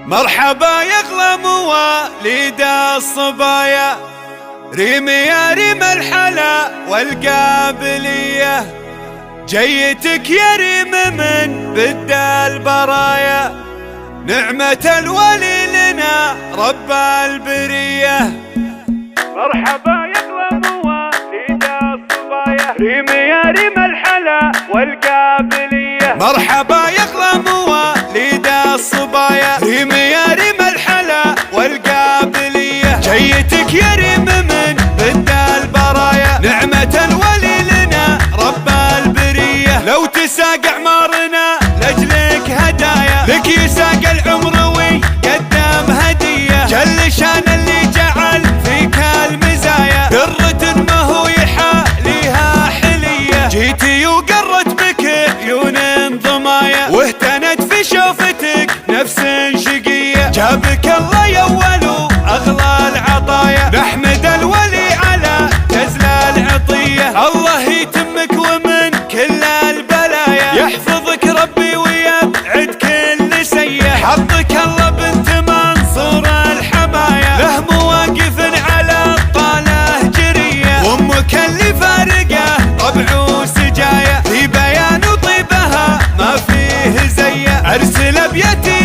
مرحبا يغلى مواليد الصبايا، ريم يا ريم الحلا والقابلية، جيتك يا ريم من بد البرايا، نعمة الولي لنا رب البرية. مرحبا يغلى مواليد الصبايا، ريم يا ريم الحلا والقابلية، مرحبا يغلى مواليد الصبايا، ريم يا ريم الحلا والقابلية، جيتك يا ريم من بد البرايا، نعمة الولي لنا رب البرية. لو تساق اعمارنا لاجلك هدايا، لك يساق العمر ويقدم هدية، جل شان اللي جعل فيك المزايا، درة ما هو يحاليها حلية، جيتي وقرت بك عيون ضمايا، واهتنت في شوفتك نفس شقية، جابك الله يا اول اغلى العطايا، نحمد الولي على جزل العطية، الله يتمك ومن كل البلايا، يحفظك ربي ويبعد كل سيء، حظك الله بنت منصور الحمايا، له مواقف على الطاله جرية، وامك اللي فارقه طبع وسجايا، في بيان وطيبها ما فيه زيه، ارسل ابيتي